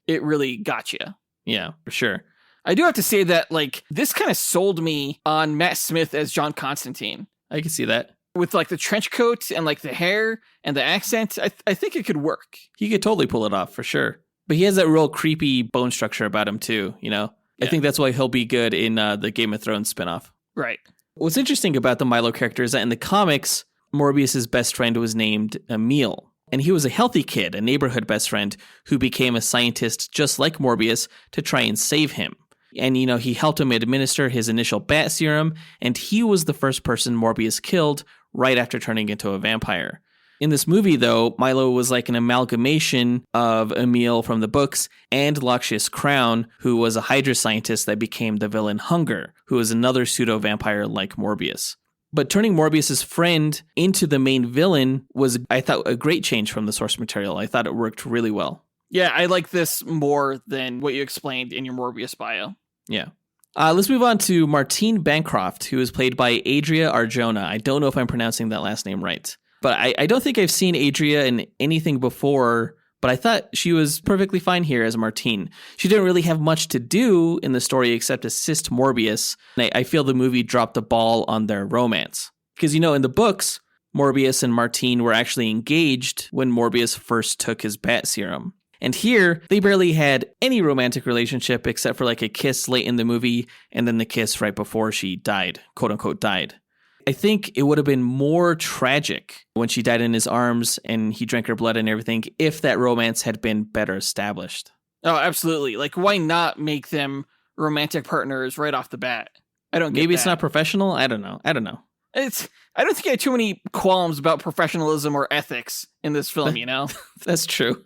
it really got you. Yeah, for sure. I do have to say that, this kind of sold me on Matt Smith as John Constantine. I can see that. With, the trench coat and, the hair and the accent, I think it could work. He could totally pull it off, for sure. But he has that real creepy bone structure about him, too, Yeah. I think that's why he'll be good in the Game of Thrones spinoff. Right. What's interesting about the Milo character is that in the comics, Morbius's best friend was named Emil. And he was a healthy kid, a neighborhood best friend, who became a scientist just like Morbius to try and save him. And, he helped him administer his initial bat serum, and he was the first person Morbius killed right after turning into a vampire. In this movie, though, Milo was like an amalgamation of Emil from the books and Lakshius Crown, who was a Hydra scientist that became the villain Hunger, who was another pseudo-vampire like Morbius. But turning Morbius's friend into the main villain was, I thought, a great change from the source material. I thought it worked really well. Yeah, I like this more than what you explained in your Morbius bio. Yeah. Let's move on to Martine Bancroft, who is played by Adria Arjona. I don't know if I'm pronouncing that last name right. But I don't think I've seen Adria in anything before, but I thought she was perfectly fine here as Martine. She didn't really have much to do in the story except assist Morbius. And I feel the movie dropped the ball on their romance. Because, in the books, Morbius and Martine were actually engaged when Morbius first took his bat serum. And here, they barely had any romantic relationship except for like a kiss late in the movie and then the kiss right before she died, quote unquote died. I think it would have been more tragic when she died in his arms and he drank her blood and everything if that romance had been better established. Oh, absolutely. Like, why not make them romantic partners right off the bat? I don't get Maybe that. It's not professional. I don't know. I don't think I had too many qualms about professionalism or ethics in this film, That's true.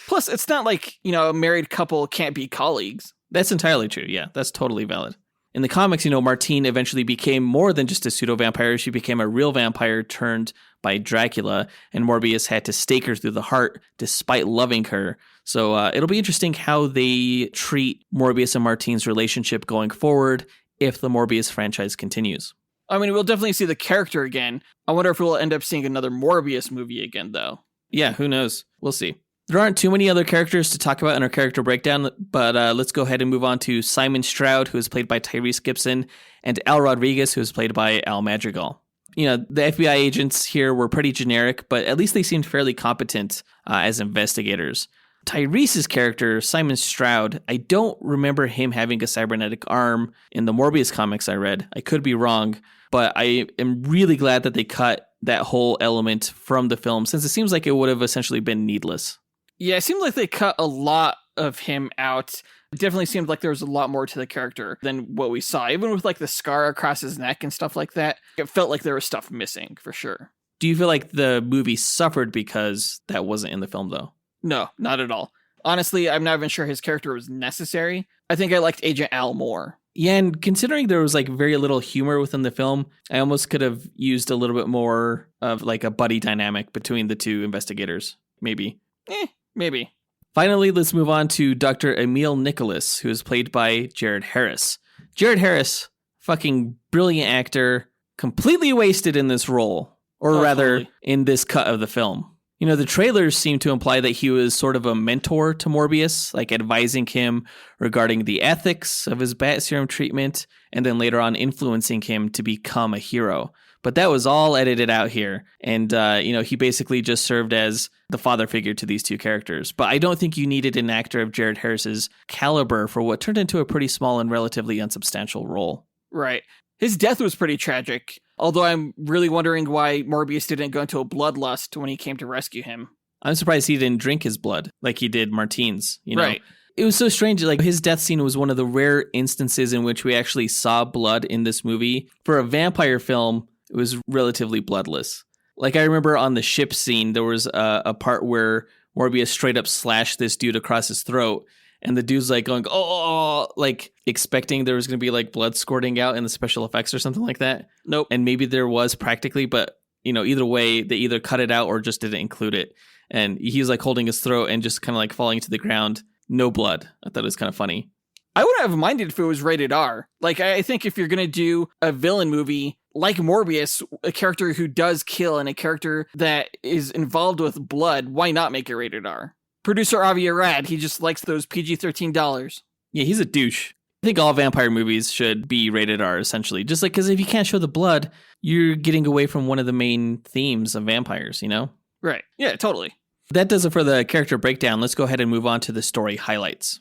Plus, it's not like, a married couple can't be colleagues. That's entirely true. Yeah, that's totally valid. In the comics, Martine eventually became more than just a pseudo-vampire. She became a real vampire turned by Dracula, and Morbius had to stake her through the heart despite loving her. So it'll be interesting how they treat Morbius and Martine's relationship going forward if the Morbius franchise continues. I mean, we'll definitely see the character again. I wonder if we'll end up seeing another Morbius movie again, though. Yeah, who knows? We'll see. There aren't too many other characters to talk about in our character breakdown, but let's go ahead and move on to Simon Stroud, who is played by Tyrese Gibson, and Al Rodriguez, who is played by Al Madrigal. The FBI agents here were pretty generic, but at least they seemed fairly competent as investigators. Tyrese's character, Simon Stroud, I don't remember him having a cybernetic arm in the Morbius comics I read. I could be wrong, but I am really glad that they cut that whole element from the film, since it seems like it would have essentially been needless. Yeah, it seemed like they cut a lot of him out. It definitely seemed like there was a lot more to the character than what we saw. Even with like the scar across his neck and stuff like that, it felt like there was stuff missing for sure. Do you feel like the movie suffered because that wasn't in the film, though? No, not at all. Honestly, I'm not even sure his character was necessary. I think I liked Agent Al more. Yeah, and considering there was like very little humor within the film, I almost could have used a little bit more of like a buddy dynamic between the two investigators. Maybe. Maybe. Finally, let's move on to Dr. Emil Nicholas, who is played by Jared Harris. Jared Harris, fucking brilliant actor, completely wasted in this role, or rather totally. In this cut of the film. The trailers seem to imply that he was sort of a mentor to Morbius, like advising him regarding the ethics of his bat serum treatment, and then later on influencing him to become a hero. But that was all edited out here. And, he basically just served as the father figure to these two characters. But I don't think you needed an actor of Jared Harris's caliber for what turned into a pretty small and relatively unsubstantial role. Right. His death was pretty tragic. Although I'm really wondering why Morbius didn't go into a bloodlust when he came to rescue him. I'm surprised he didn't drink his blood like he did Martine's, Right. It was so strange. Like, his death scene was one of the rare instances in which we actually saw blood in this movie. For a vampire film, it was relatively bloodless. Like, I remember on the ship scene, there was a part where Morbius straight up slashed this dude across his throat. And the dude's like going, oh, like expecting there was going to be like blood squirting out in the special effects or something like that. Nope. And maybe there was practically, but either way, they either cut it out or just didn't include it. And he was like holding his throat and just kind of like falling to the ground. No blood. I thought it was kind of funny. I wouldn't have minded if it was rated R. Like, I think if you're going to do a villain movie like Morbius, a character who does kill and a character that is involved with blood, why not make it rated R? Producer Avi Arad, he just likes those PG-13 dollars. Yeah, he's a douche. I think all vampire movies should be rated R, essentially. Just like, because if you can't show the blood, you're getting away from one of the main themes of vampires, Right. Yeah, totally. That does it for the character breakdown. Let's go ahead and move on to the story highlights.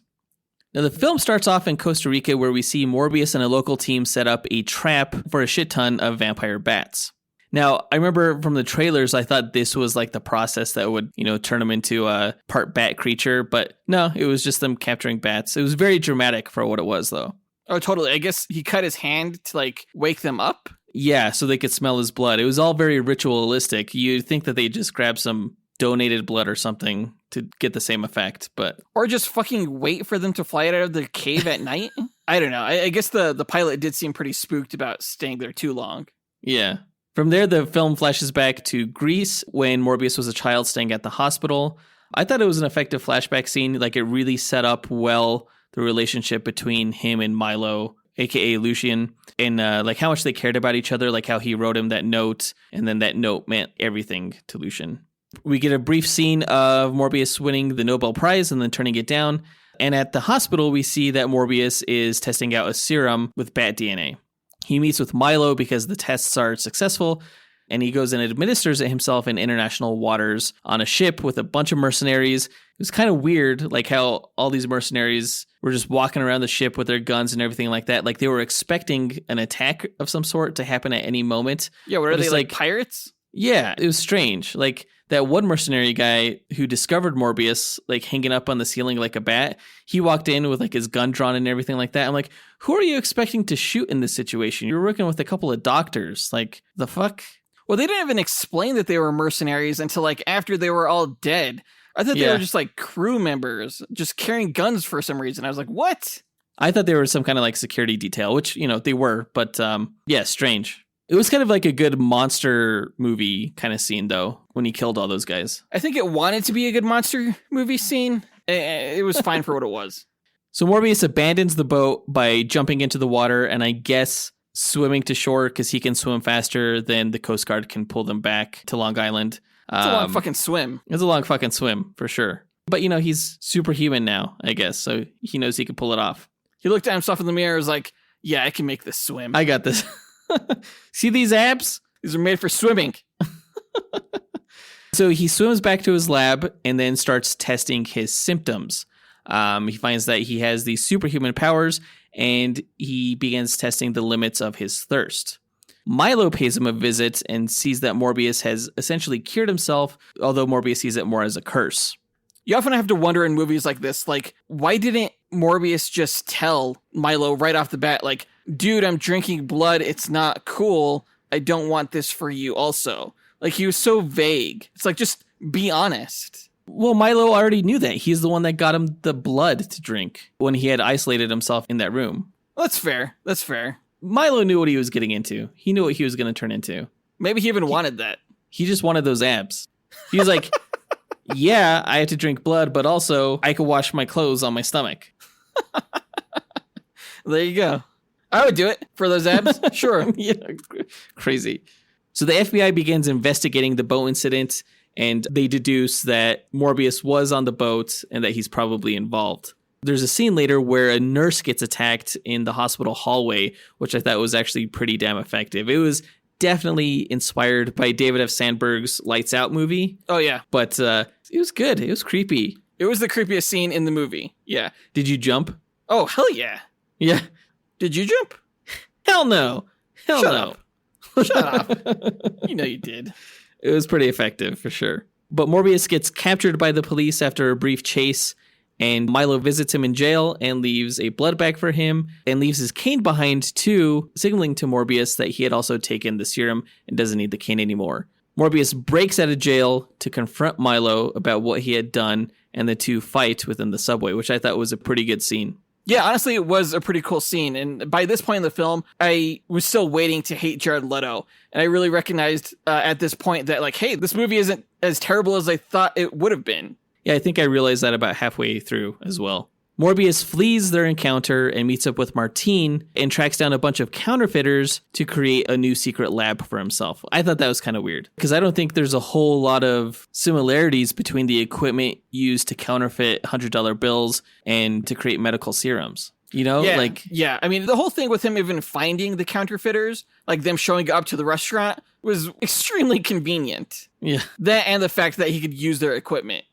Now, the film starts off in Costa Rica, where we see Morbius and a local team set up a trap for a shit ton of vampire bats. Now, I remember from the trailers, I thought this was like the process that would, turn them into a part bat creature. But no, it was just them capturing bats. It was very dramatic for what it was, though. Oh, totally. I guess he cut his hand to like wake them up. Yeah, so they could smell his blood. It was all very ritualistic. You'd think that they just grab some donated blood or something to get the same effect, but... Or just fucking wait for them to fly out of the cave at night? I don't know. I guess the pilot did seem pretty spooked about staying there too long. Yeah. From there, the film flashes back to Greece when Morbius was a child staying at the hospital. I thought it was an effective flashback scene. Like, it really set up well the relationship between him and Milo. aka Lucian, and like how much they cared about each other, like how he wrote him that note, and then that note meant everything to Lucian. We get a brief scene of Morbius winning the Nobel Prize and then turning it down. And at the hospital, we see that Morbius is testing out a serum with bat DNA. He meets with Milo because the tests are successful, and he goes and administers it himself in international waters on a ship with a bunch of mercenaries. It was kind of weird, like how all these mercenaries were just walking around the ship with their guns and everything like that. Like they were expecting an attack of some sort to happen at any moment. Yeah, were they like pirates? Yeah, it was strange. Like that one mercenary guy who discovered Morbius, like hanging up on the ceiling like a bat, he walked in with like his gun drawn and everything like that. I'm like, who are you expecting to shoot in this situation? You're working with a couple of doctors. Like, the fuck? Well, they didn't even explain that they were mercenaries until like after they were all dead. I thought they were just like crew members, just carrying guns for some reason. I was like, what? I thought they were some kind of like security detail, which, you know, they were, but yeah, strange. It was kind of like a good monster movie kind of scene, though, when he killed all those guys. I think it wanted to be a good monster movie scene. It was fine for what it was. So Morbius abandons the boat by jumping into the water and I guess swimming to shore because he can swim faster than the Coast Guard can pull them back to Long Island. It's a long fucking swim. It's a long fucking swim, for sure. But, you know, he's superhuman now, I guess, so he knows he can pull it off. He looked at himself in the mirror and was like, yeah, I can make this swim. I got this. See these abs? These are made for swimming. So he swims back to his lab and then starts testing his symptoms. He finds that he has these superhuman powers and he begins testing the limits of his thirst. Milo pays him a visit and sees that Morbius has essentially cured himself, although Morbius sees it more as a curse. You often have to wonder in movies like this, like, why didn't Morbius just tell Milo right off the bat, like, dude, I'm drinking blood, it's not cool, I don't want this for you also. Like, he was so vague. It's like, just be honest. Well, Milo already knew that. He's the one that got him the blood to drink when he had isolated himself in that room. Well, that's fair. That's fair. Milo knew what he was getting into. He knew what he was going to turn into. Maybe he even wanted that. He just wanted those abs. He was like, yeah, I had to drink blood, but also I could wash my clothes on my stomach. There you go. I would do it for those abs. Sure. Yeah, crazy. So the FBI begins investigating the boat incident, and they deduce that Morbius was on the boat and that he's probably involved. There's a scene later where a nurse gets attacked in the hospital hallway, which I thought was actually pretty damn effective. It was definitely inspired by David F. Sandberg's Lights Out movie. Oh, yeah. But it was good. It was creepy. It was the creepiest scene in the movie. Yeah. Did you jump? Oh, hell yeah. Yeah. Did you jump? Hell no. Hell Shut no. up. Shut up. You know you did. It was pretty effective, for sure. But Morbius gets captured by the police after a brief chase, and Milo visits him in jail and leaves a blood bag for him and leaves his cane behind too, signaling to Morbius that he had also taken the serum and doesn't need the cane anymore. Morbius breaks out of jail to confront Milo about what he had done, and the two fight within the subway, which I thought was a pretty good scene. Yeah, honestly, it was a pretty cool scene. And by this point in the film, I was still waiting to hate Jared Leto. And I really recognized at this point that, like, hey, this movie isn't as terrible as I thought it would have been. Yeah, I think I realized that about halfway through as well. Morbius flees their encounter and meets up with Martine and tracks down a bunch of counterfeiters to create a new secret lab for himself. I thought that was kind of weird because I don't think there's a whole lot of similarities between the equipment used to counterfeit $100 bills and to create medical serums. You know, yeah. I mean, the whole thing with him even finding the counterfeiters, like them showing up to the restaurant, was extremely convenient. Yeah. That and the fact that he could use their equipment.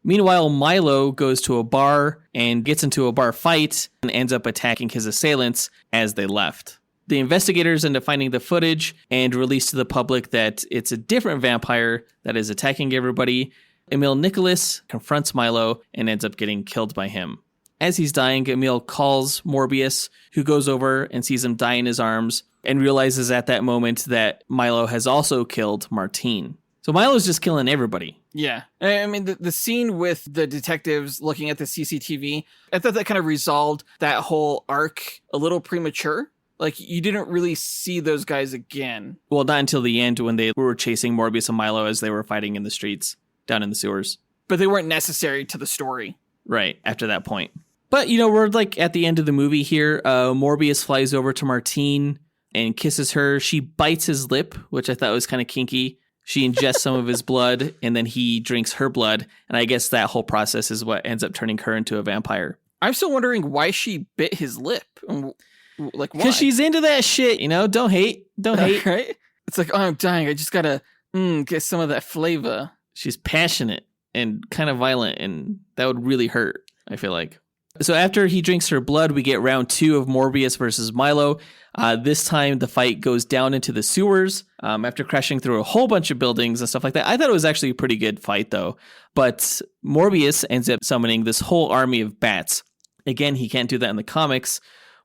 Meanwhile, Milo goes to a bar and gets into a bar fight and ends up attacking his assailants as they left. The investigators end up finding the footage and release to the public that it's a different vampire that is attacking everybody. Emil Nicholas confronts Milo and ends up getting killed by him. As he's dying, Emil calls Morbius, who goes over and sees him die in his arms and realizes at that moment that Milo has also killed Martine. So Milo's just killing everybody. Yeah. I mean, the scene with the detectives looking at the CCTV, I thought that kind of resolved that whole arc a little premature. Like, you didn't really see those guys again. Well, not until the end when they were chasing Morbius and Milo as they were fighting in the streets, down in the sewers. But they weren't necessary to the story. Right, after that point. But, we're like at the end of the movie here. Morbius flies over to Martine and kisses her. She bites his lip, which I thought was kind of kinky. She ingests some of his blood, and then he drinks her blood. And I guess that whole process is what ends up turning her into a vampire. I'm still wondering why she bit his lip. Like, why? Because she's into that shit, Don't hate. Don't hate. Right? It's like, oh, I'm dying. I just gotta get some of that flavor. She's passionate and kind of violent, and that would really hurt, I feel like. So after he drinks her blood, we get round 2 of Morbius versus Milo. This time, the fight goes down into the sewers after crashing through a whole bunch of buildings and stuff like that. I thought it was actually a pretty good fight, though. But Morbius ends up summoning this whole army of bats. Again, he can't do that in the comics.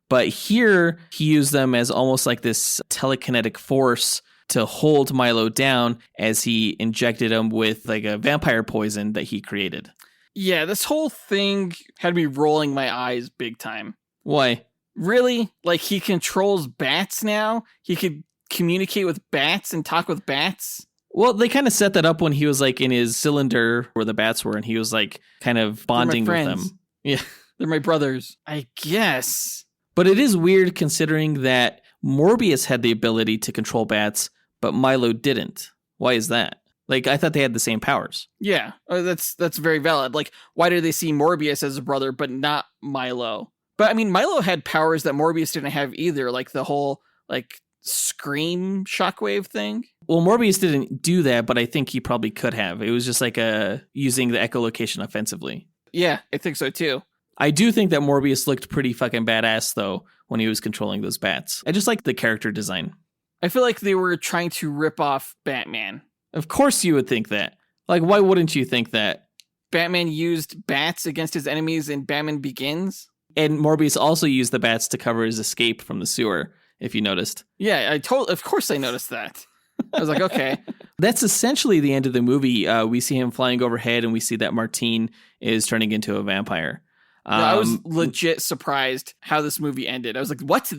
But here, he used them as almost like this telekinetic force to hold Milo down as he injected him with like a vampire poison that he created. Yeah, this whole thing had me rolling my eyes big time. Why? Really? Like, he controls bats now? He could communicate with bats and talk with bats? Well, they kind of set that up when he was like in his cylinder where the bats were, and he was like kind of bonding with them. Yeah. They're my brothers. I guess. But it is weird considering that Morbius had the ability to control bats, but Milo didn't. Why is that? Like, I thought they had the same powers. Yeah, that's very valid. Like, why do they see Morbius as a brother, but not Milo? But, I mean, Milo had powers that Morbius didn't have either, like the whole, like, scream shockwave thing. Well, Morbius didn't do that, but I think he probably could have. It was just like using the echolocation offensively. Yeah, I think so, too. I do think that Morbius looked pretty fucking badass, though, when he was controlling those bats. I just like the character design. I feel like they were trying to rip off Batman. Of course you would think that. Like, why wouldn't you think that? Batman used bats against his enemies in Batman Begins. And Morbius also used the bats to cover his escape from the sewer, if you noticed. Yeah, of course I noticed that. I was like, okay. That's essentially the end of the movie. We see him flying overhead, and we see that Martine is turning into a vampire. No, I was legit surprised how this movie ended. I was like, what?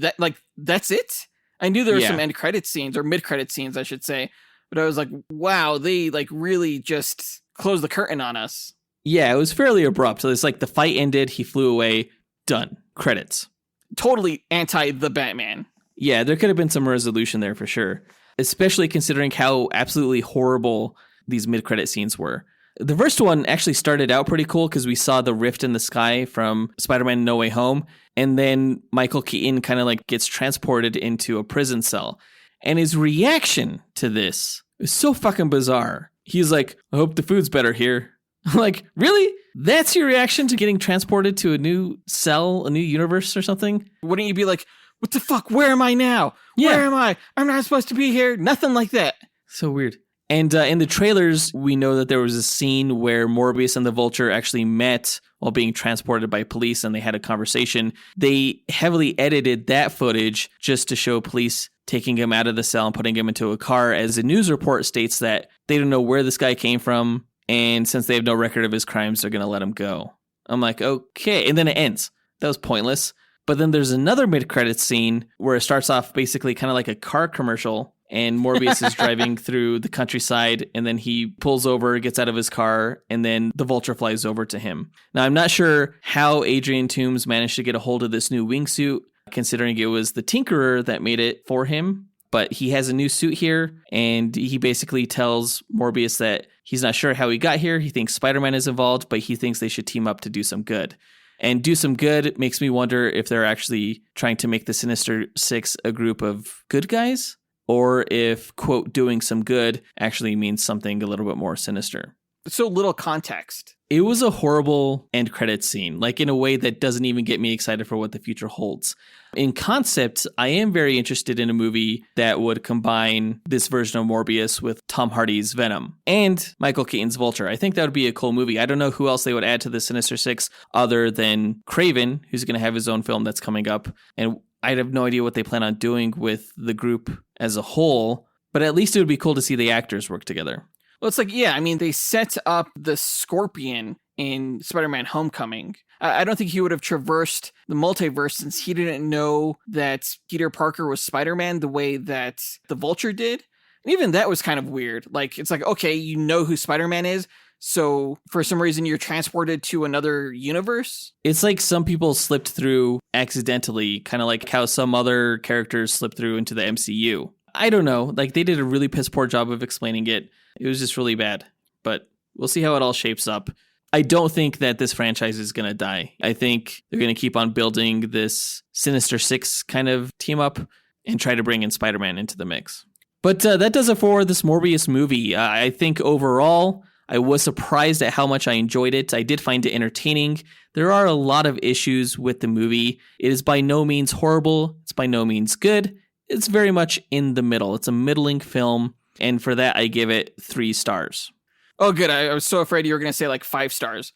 That's it? I knew there were some end credit scenes, or mid credit scenes, I should say. But I was like, wow, they like really just closed the curtain on us. Yeah, it was fairly abrupt. So it's like the fight ended, he flew away, done. Credits. Totally anti the Batman. Yeah, there could have been some resolution there for sure. Especially considering how absolutely horrible these mid-credit scenes were. The first one actually started out pretty cool because we saw the rift in the sky from Spider-Man No Way Home. And then Michael Keaton kind of like gets transported into a prison cell. And his reaction to this is so fucking bizarre. He's like, I hope the food's better here. I'm like, really? That's your reaction to getting transported to a new cell, a new universe or something? Wouldn't you be like, what the fuck? Where am I now? Yeah. Where am I? I'm not supposed to be here. Nothing like that. So weird. And in the trailers, we know that there was a scene where Morbius and the Vulture actually met while being transported by police, and they had a conversation. They heavily edited that footage just to show police taking him out of the cell and putting him into a car, as a news report states that they don't know where this guy came from, and since they have no record of his crimes, they're going to let him go. I'm like, okay. And then it ends. That was pointless. But then there's another mid-credits scene where it starts off basically kind of like a car commercial, and Morbius is driving through the countryside, and then he pulls over, gets out of his car, and then the Vulture flies over to him. Now, I'm not sure how Adrian Toomes managed to get a hold of this new wingsuit, considering it was the Tinkerer that made it for him. But he has a new suit here, and he basically tells Morbius that he's not sure how he got here. He thinks Spider-Man is involved, but he thinks they should team up to do some good. And do some good makes me wonder if they're actually trying to make the Sinister Six a group of good guys, or if, quote, doing some good actually means something a little bit more sinister. So little context. It was a horrible end credits scene, like in a way that doesn't even get me excited for what the future holds. In concept, I am very interested in a movie that would combine this version of Morbius with Tom Hardy's Venom and Michael Keaton's Vulture. I think that would be a cool movie. I don't know who else they would add to the Sinister Six other than Craven, who's going to have his own film that's coming up. And I have no idea what they plan on doing with the group as a whole, but at least it would be cool to see the actors work together. Well, it's like, yeah, I mean, they set up the Scorpion in Spider-Man Homecoming. I don't think he would have traversed the multiverse since he didn't know that Peter Parker was Spider-Man the way that the Vulture did. And even that was kind of weird. Like, it's like, okay, you know who Spider-Man is, So for some reason, you're transported to another universe? It's like some people slipped through accidentally, kind of like how some other characters slipped through into the MCU. I don't know. Like, they did a really piss poor job of explaining it. It was just really bad. But we'll see how it all shapes up. I don't think that this franchise is going to die. I think they're going to keep on building this Sinister Six kind of team up and try to bring in Spider-Man into the mix. But that does it for this Morbius movie. I think overall, I was surprised at how much I enjoyed it. I did find it entertaining. There are a lot of issues with the movie. It is by no means horrible. It's by no means good. It's very much in the middle. It's a middling film. And for that, I give it 3 stars. Oh, good. I was so afraid you were going to say like 5 stars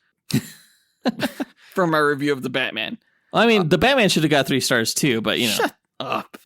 from my review of the Batman. Well, I mean, the Batman should have got 3 stars too, but you know. Shut up.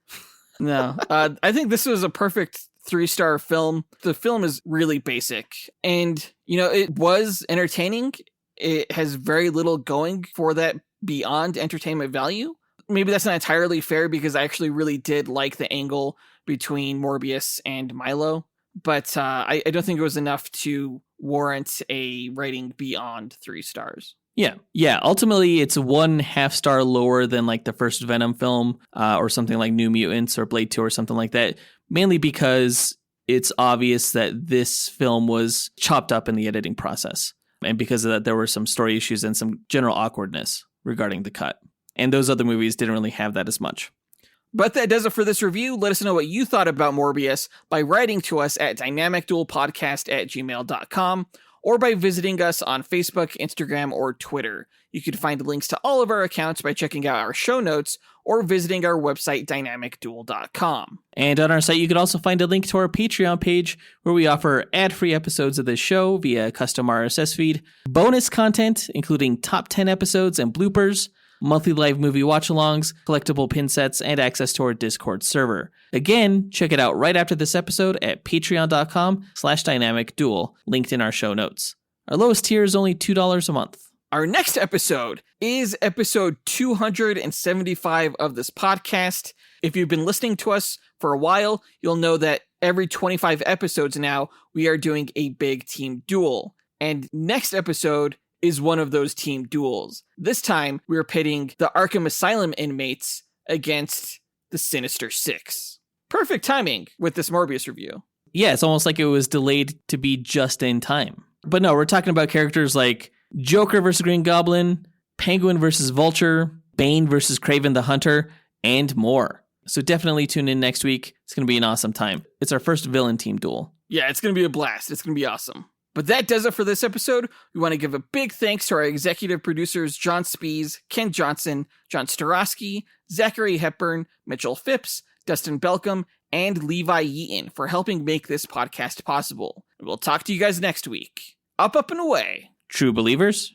No, I think this was a perfect 3-star film. The film is really basic and, it was entertaining. It has very little going for that beyond entertainment value. Maybe that's not entirely fair because I actually really did like the angle between Morbius and Milo. But I don't think it was enough to warrant a rating beyond 3 stars. Yeah. Ultimately, it's 1.5 star lower than like the first Venom film or something like New Mutants or Blade 2 or something like that. Mainly because it's obvious that this film was chopped up in the editing process. And because of that, there were some story issues and some general awkwardness regarding the cut. And those other movies didn't really have that as much. But that does it for this review. Let us know what you thought about Morbius by writing to us at dynamicduelpodcast@gmail.com or by visiting us on Facebook, Instagram, or Twitter. You can find links to all of our accounts by checking out our show notes or visiting our website, dynamicduel.com. And on our site, you can also find a link to our Patreon page where we offer ad-free episodes of this show via a custom RSS feed, bonus content, including top 10 episodes and bloopers, monthly live movie watch-alongs, collectible pin sets, and access to our Discord server. Again, check it out right after this episode at patreon.com/dynamicduel, linked in our show notes. Our lowest tier is only $2 a month. Our next episode is episode 275 of this podcast. If you've been listening to us for a while, you'll know that every 25 episodes now, we are doing a big team duel. And next episode is one of those team duels. This time, we're pitting the Arkham Asylum inmates against the Sinister Six. Perfect timing with this Morbius review. Yeah, it's almost like it was delayed to be just in time. But no, we're talking about characters like Joker versus Green Goblin, Penguin versus Vulture, Bane versus Kraven the Hunter, and more. So definitely tune in next week. It's going to be an awesome time. It's our first villain team duel. Yeah, it's going to be a blast. It's going to be awesome. But that does it for this episode. We want to give a big thanks to our executive producers, John Speas, Ken Johnson, John Starosky, Zachary Hepburn, Mitchell Phipps, Dustyn Balcom, and Levi Yeaton for helping make this podcast possible. We'll talk to you guys next week. Up, and away. True believers.